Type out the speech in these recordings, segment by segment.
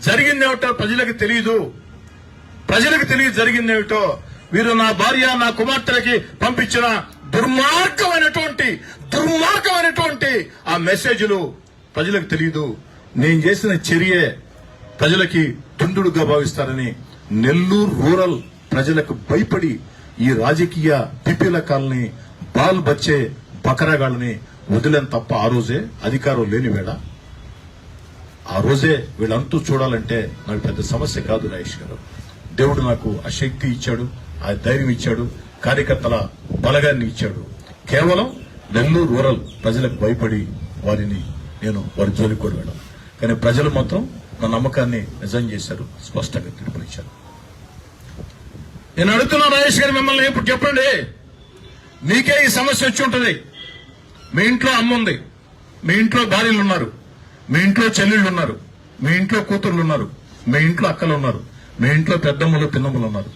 జరిగిందేమిటో ప్రజలకు తెలియదు. ప్రజలకు తెలియదు జరిగిందేమిటో. వీరు నా భార్య నా కుమార్తెలకి పంపించిన దుర్మార్గమైనటువంటి ఆ మెసేజ్లు ప్రజలకు తెలియదు. నేను చేసిన చర్యే ప్రజలకి తుండుడుగా భావిస్తారని నెల్లూరు రూరల్ ప్రజలకు భయపడి ఈ రాజకీయ పిపిలకాలని బాల్ బచ్చే బకరాగాళ్ళని వదిలేని తప్ప ఆ రోజే అధికారం లేని వేళ ఆ రోజే వీళ్ళంతూ చూడాలంటే నాకు పెద్ద సమస్య కాదు రాజేష్ గారు. దేవుడు నాకు ఆ శక్తి ఇచ్చాడు, ఆ ధైర్యం ఇచ్చాడు, కార్యకర్తల బలగాన్ని ఇచ్చాడు. కేవలం నెల్లూరు రూరల్ ప్రజలకు భయపడి వారి జోలికి కూడా వెళ్ళాను. కానీ ప్రజలు మాత్రం నా నమ్మకాన్ని నిజం చేశారు, స్పష్టంగా తీర్పునిచ్చారు. నేను అడుగుతున్నా రాజేష్ గారు మిమ్మల్ని, ఇప్పుడు చెప్పండి, మీకే ఈ సమస్య వచ్చి ఉంటుంది. మీ ఇంట్లో అమ్మ ఉంది, మీ ఇంట్లో భార్యలు ఉన్నారు, మీ ఇంట్లో చెల్లెళ్ళు ఉన్నారు, మీ ఇంట్లో కూతుర్లు ఉన్నారు, మీ ఇంట్లో అక్కలు ఉన్నారు, మీ ఇంట్లో పెద్దమ్మలు పిన్నమ్మలు ఉన్నారు.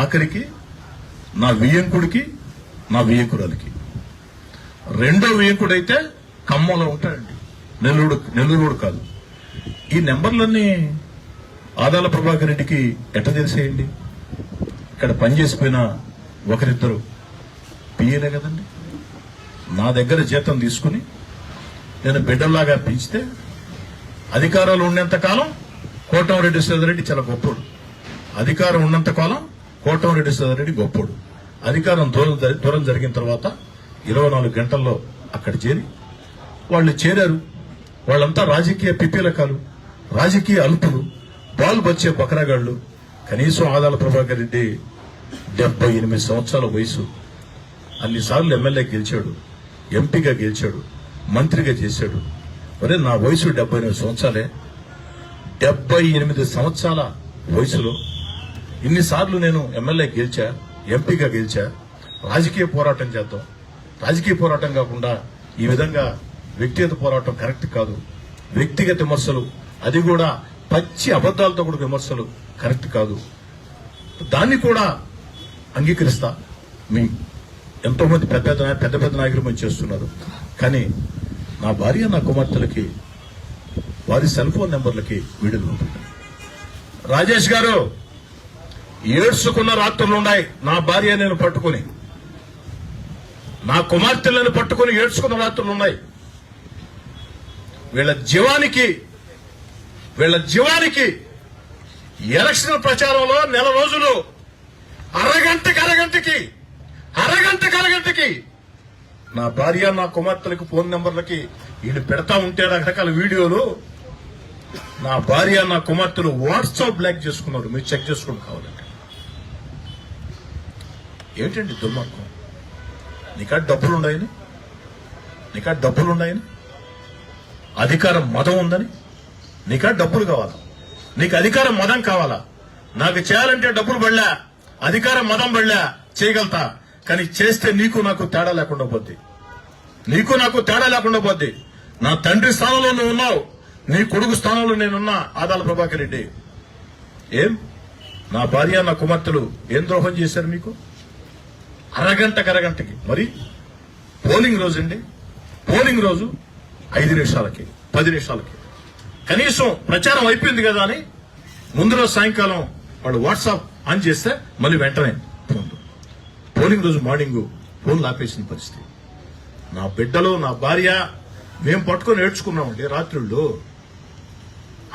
ఆఖరికి నా వియ్యంకుడికి నా వియ్యంకురాలికి రెండో వియ్యంకుడైతే ఖమ్మంలో ఉంటాడండి, నెల్లూరు కాదు. ఈ నెంబర్లన్నీ ఆదాల ప్రభాకర్ రెడ్డికి ఎట్ట తెలిసేయండి? ఇక్కడ పనిచేసిపోయిన ఒకరిద్దరు పిఏలే కదండి. నా దగ్గర జీతం తీసుకుని నేను బిడ్డల్లాగా పెంచితే అధికారాలు ఉన్నంత కాలం కోటంరెడ్డి శ్రీధర్రెడ్డి చాలా గొప్పోడు. అధికారం ఉన్నంత కాలం కోటంరెడ్డి శ్రీధర్రెడ్డి గొప్పోడు. అధికారం దూరం జరిగిన తర్వాత 24 గంటల్లో అక్కడ వాళ్ళు చేరారు. వాళ్ళంతా రాజకీయ పిపీలకాలు, రాజకీయ అల్పులు, బాల్ బచ్చే బకరాగాళ్లు. కనీసం ఆదాల ప్రభాకర్ రెడ్డి 78 సంవత్సరాల వయసు, అన్నిసార్లు ఎమ్మెల్యే గెలిచాడు, ఎంపీగా గెలిచాడు, మంత్రిగా చేశాడు. మరి నా వయసు 78 సంవత్సరాలే. 78 సంవత్సరాల వయసులో ఇన్నిసార్లు నేను ఎమ్మెల్యే గెలిచా, ఎంపీగా గెలిచా. రాజకీయ పోరాటం చేద్దాం. రాజకీయ పోరాటం కాకుండా ఈ విధంగా వ్యక్తిగత పోరాటం కరెక్ట్ కాదు. వ్యక్తిగత విమర్శలు, అది కూడా పచ్చి అబద్దాలతో కూడా విమర్శలు కరెక్ట్ కాదు. దాన్ని కూడా అంగీకరిస్తా. మీ ఎంతో మంది పెద్ద నాయకులు మంచి చేస్తున్నారు. కానీ నా భార్య నా కుమార్తెలకి వారి సెల్ ఫోన్ నెంబర్లకి వీడియోలు ఉంటుంది. రాజేష్ గారు, ఏడ్చుకున్న రాత్రులున్నాయి. నా భార్య నేను పట్టుకుని, నా కుమార్తెలను పట్టుకుని ఏడ్చుకున్న రాత్రులున్నాయి. వీళ్ళ జీవానికి ఎలక్షన్ ప్రచారంలో నెల రోజులు అరగంటకి నా భార్య నా కుమార్తెలకు ఫోన్ నెంబర్లకి వీళ్ళు పెడతా ఉంటే రకరకాల వీడియోలు. నా భార్య నా కుమార్తెలు వాట్సాప్ బ్లాక్ చేసుకున్నారు. మీరు చెక్ చేసుకోండి కావాలంటే. ఏంటండి దుర్మార్గం? నీకా డబ్బులున్నాయని, అధికారం మదం ఉందని, నీకా డబ్బులు కావాలా? నీకు అధికారం మదం కావాలా? నాకు చేయాలంటే డబ్బులు పడలే, అధికారం మదం పడలే, చేయగలుగుతా. కానీ చేస్తే నీకు నాకు తేడా లేకుండా పోద్ది. నా తండ్రి స్థానంలో నువ్వు ఉన్నావు, నీ కొడుకు స్థానంలో నేనున్నా. ఆదాల ప్రభాకర్ రెడ్డి, ఏం నా భార్య నా కుమార్తెలు ఏం ద్రోహం చేశారు మీకు? అరగంటకి. మరి పోలింగ్ రోజు 5 నిమిషాలకి 10 నిమిషాలకి కనీసం ప్రచారం అయిపోయింది కదా అని ముందు రోజు సాయంకాలం వాళ్ళు వాట్సాప్ ఆన్ చేస్తే మళ్ళీ వెంటనే పోలింగ్ రోజు మార్నింగ్ ఫోన్లు ఆపేసిన పరిస్థితి. నా బిడ్డలు నా భార్య మేము పట్టుకొని ఏడ్చుకున్నామండి రాత్రుళ్ళు.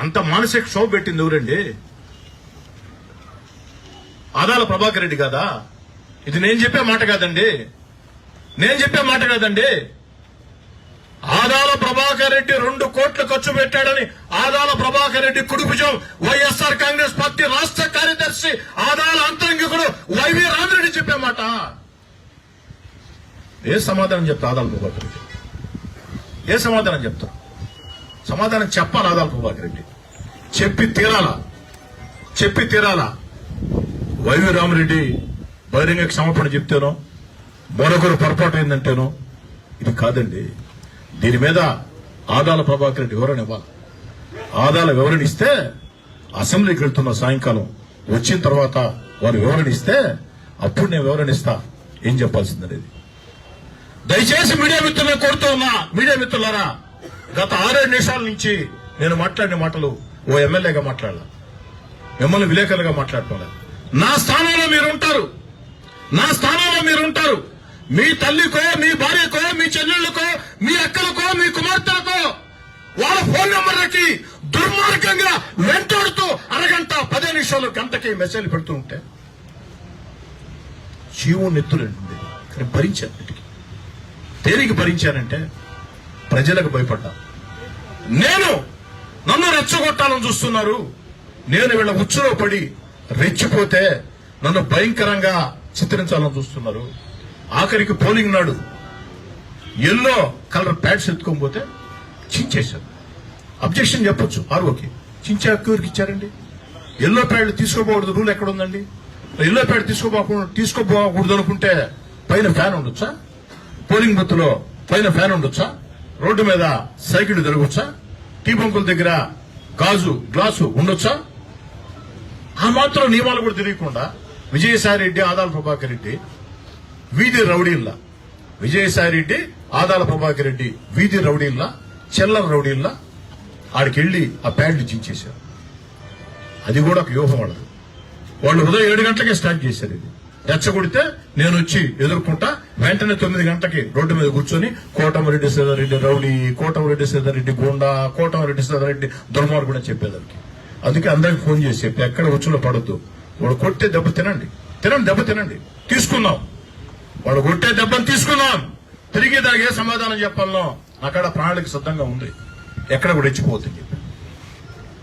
అంత మానసిక క్షోభ పెట్టింది ఎవరండి? ఆదాల ప్రభాకర్ రెడ్డి కాదా? ఇది నేను చెప్పే మాట కాదండి. ఆదాల ప్రభాకర్ రెడ్డి 2 కోట్లు ఖర్చు పెట్టాడని ఆదాల ప్రభాకర్ రెడ్డి కుడిభుజం వైఎస్ఆర్ కాంగ్రెస్ పార్టీ రాష్ట్ర కార్యదర్శి ఆదాల అంతరంగికుడు వైవి రామిరెడ్డి చెప్పే మాట. ఏ సమాధానం చెప్తా ఆదాల ప్రభాకర్ రెడ్డి? ఏ సమాధానం చెప్తా? సమాధానం చెప్పాలి ఆదాల ప్రభాకర్ రెడ్డి. చెప్పి తీరాలా. వైవి రామిరెడ్డి బహిరంగ క్షమాపణ చెప్తేనో, మరొకరు పొరపాటు అయిందంటేనో ఇది కాదండి. దీని మీద ఆదాల ప్రభాకర్ రెడ్డి వివరణ ఇవ్వాలి. ఆదాల వివరణ ఇస్తే అసెంబ్లీకి వెళ్తున్న సాయంకాలం వచ్చిన తర్వాత వారు వివరణ ఇస్తే అప్పుడు నేను వివరణ ఇస్తా ఏం చెప్పాల్సిందనేది. దయచేసి మీడియా మిత్రులను కోరుతూ ఉన్నా, మీడియా మిత్రులారా, గత 6-7 నిమిషాల నుంచి నేను మాట్లాడిన మాటలు ఓ ఎమ్మెల్యేగా మాట్లాడాల, మిమ్మల్ని విలేకరులుగా మాట్లాడటం. నా స్థానంలో మీరుంటారు, నా స్థానంలో మీరుంటారు. మీ తల్లికో, మీ భార్యకో, మీ చెల్లెళ్ళకో, మీ అక్కలకో, మీ కుమార్తెలకో వాళ్ళ ఫోన్ నెంబర్లకి దుర్మార్గంగా వెంటాడుతూ అరగంట 10 నిమిషాలు గంటకి మెసేజ్ పెడుతూ ఉంటే జీవం నెత్తులండి. కానీ భరించాను. దేనికి భరించానంటే ప్రజలకు భయపడ్డా. నన్ను రెచ్చగొట్టాలని చూస్తున్నారు, నేను వీళ్ళ ఉచ్చులో పడి రెచ్చిపోతే నన్ను భయంకరంగా చిత్రించాలని చూస్తున్నారు. ఆఖరికి పోలింగ్ నాడు ఎల్లో కలర్ ప్యాడ్స్ ఎత్తుకోకపోతే చించేశారు. అబ్జెక్షన్ చెప్పొచ్చు ఆర్ఓకి, చించే హక్కు ఎవరికి ఇచ్చారండి? ఎల్లో ప్యాడ్లు తీసుకోపోకూడదు రూల్ ఎక్కడ ఉందండి? ఎల్లో ప్యాడ్ తీసుకోపోకూడదు అనుకుంటే పైన ఫ్యాన్ ఉండొచ్చా? పోలింగ్ బూత్ లో పైన ఫ్యాన్ ఉండొచ్చా? రోడ్డు మీద సైకిల్ తిరగొచ్చా? టీ బంకుల దగ్గర గ్లాసు ఉండొచ్చా? ఆ మాత్రం నియమాలు కూడా తెలియకుండా విజయసాయి రెడ్డి, ఆదాల ప్రభాకర్ రెడ్డి వీధి రౌడీల్లా, విజయసాయి రెడ్డి, ఆదాల ప్రభాకర్ రెడ్డి వీధి రౌడీల్లా, చెల్లర రౌడీల్లా ఆడికెళ్లి ఆ ప్యాడ్లు చించేశారు. అది కూడా ఒక వ్యూహం వాళ్ళది. వాళ్ళు ఉదయం 7 గంటలకే స్టార్ట్ చేశారు. ఇది రెచ్చగొడితే నేను వచ్చి ఎదుర్కొంటా. వెంటనే 9 గంటకి రోడ్డు మీద కూర్చొని కోటమిరెడ్డి సీతారెడ్డి రౌడీ, కోటమిరెడ్డి సీతారెడ్డి గూండా, కోటమిరెడ్డి సీతారెడ్డి దుర్మార్గుడు అని చెప్పేదానికి. అందుకే అందరికి ఫోన్ చేసి చెప్పి ఎక్కడ ఉచ్చులో పడద్దు. వాడు కొట్టే దెబ్బ తినండి, దెబ్బ తినండి. తీసుకుందాం, వాడు కొట్టే దెబ్బను తీసుకుందాం. తిరిగి దాగే సమాధానం చెప్పాలనో అక్కడ ప్రాణాళిక సిద్ధంగా ఉంది, ఎక్కడ కూడా రెచ్చిపోతుంది చెప్పి.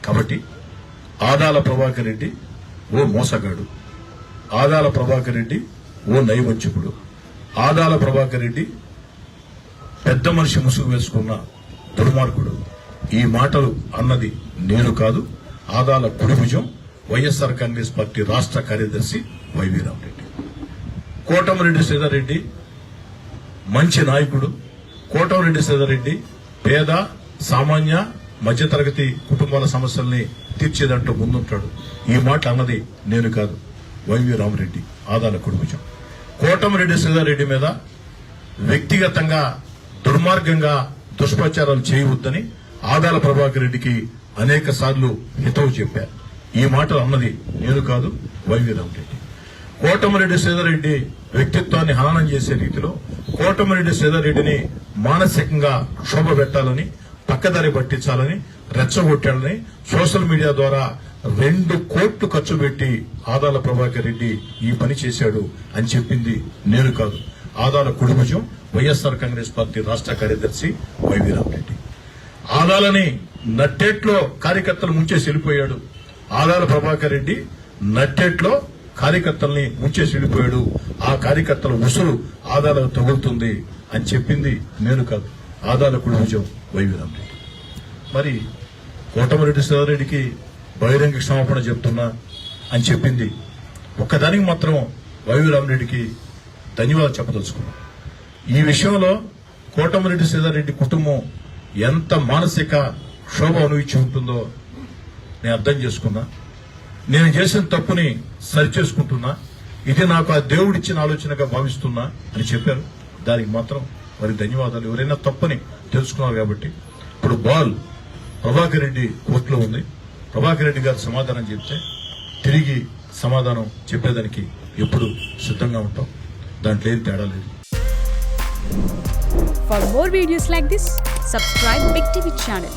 కాబట్టి ఆదాల ప్రభాకర్ రెడ్డి ఓ మోసగాడు, ఆదాల ప్రభాకర్ రెడ్డి ఓ నైవంచకుడు, ఆదాల ప్రభాకర్ రెడ్డి పెద్ద మనిషి ముసుగు వేసుకున్న దుర్మార్గుడు. ఈ మాటలు అన్నది నేను కాదు, ఆదాల కుడిభుజం వైఎస్ఆర్ కాంగ్రెస్ పార్టీ రాష్ట్ర కార్యదర్శి వైవి రామరెడ్డి. కోటమిరెడ్డి సీతారెడ్డి మంచి నాయకుడు. కోటమిరెడ్డి సీతారెడ్డి పేద, సామాన్య, మధ్యతరగతి కుటుంబాల సమస్యల్ని తీర్చేదంటూ ముందుంటాడు. ఈ మాట అన్నది నేను కాదు, వైవి రామరెడ్డి, ఆదాల కుడిభుజం. కోటమిరెడ్డి సీతారెడ్డి మీద వ్యక్తిగతంగా దుర్మార్గంగా దుష్ప్రచారాలు చేయవద్దని ఆదాల ప్రభాకర్ రెడ్డికి అనేక సార్లు హితవు చెప్పారు. ఈ మాటలు అన్నది నేను కాదు, వైవి రామరెడ్డి. కోటమిరెడ్డి సీతారెడ్డి వ్యక్తిత్వాన్ని హననం చేసే రీతిలో కోటమిరెడ్డి సీతారెడ్డిని మానసికంగా క్షోభ పెట్టాలని, పక్కదారి పట్టించాలని, రెచ్చగొట్టాలని సోషల్ మీడియా ద్వారా 2 కోట్లు ఖర్చు పెట్టి ఆదాల ప్రభాకర్ రెడ్డి ఈ పని చేశాడు అని చెప్పింది నేను కాదు, ఆదాల కుడిభుజం వైఎస్ఆర్ కాంగ్రెస్ పార్టీ రాష్ట్ర కార్యదర్శి వైవి రామరెడ్డి. ఆదాలని నట్టేట్లో కార్యకర్తలు ముంచేసి వెళ్ళిపోయాడు. ఆదాల ప్రభాకర్ రెడ్డి నట్టేట్లో కార్యకర్తల్ని ముంచేసి వెళ్ళిపోయాడు. ఆ కార్యకర్తల ఉసురు ఆదాలకు తగులుతుంది అని చెప్పింది నేను కాదు, ఆదాల కుడిభుజం వైవి రామరెడ్డి. మరి కోటమిరెడ్డి సీతారెడ్డికి బహిరంగ క్షమాపణ చెప్తున్నా అని చెప్పింది ఒక్కదానికి మాత్రం వైవి రామరెడ్డికి ధన్యవాదాలు చెప్పదలుచుకున్నా. ఈ విషయంలో కోటమిరెడ్డి సీతారెడ్డి కుటుంబం ఎంత మానసిక క్షోభ అనుభవించి ఉంటుందో నేను అర్థం చేసుకున్నా. నేను చేసిన తప్పుని సరిచేసుకుంటున్నా, ఇది నాకు ఆ దేవుడిచ్చిన ఆలోచనగా భావిస్తున్నా అని చెప్పారు. దానికి మాత్రం వారి ధన్యవాదాలు. ఎవరైనా తప్పని తెలుసుకున్నారు కాబట్టి ఇప్పుడు బాల్ ప్రభాకర్ రెడ్డి కోర్టులో ఉంది. ప్రభాకర్ రెడ్డి గారు సమాధానం చెప్తే తిరిగి సమాధానం చెప్పేదానికి ఎప్పుడు సిద్ధంగా ఉంటాం, దాంట్లో ఏం తేడా లేదు. For more videos like this, subscribe Big TV channel.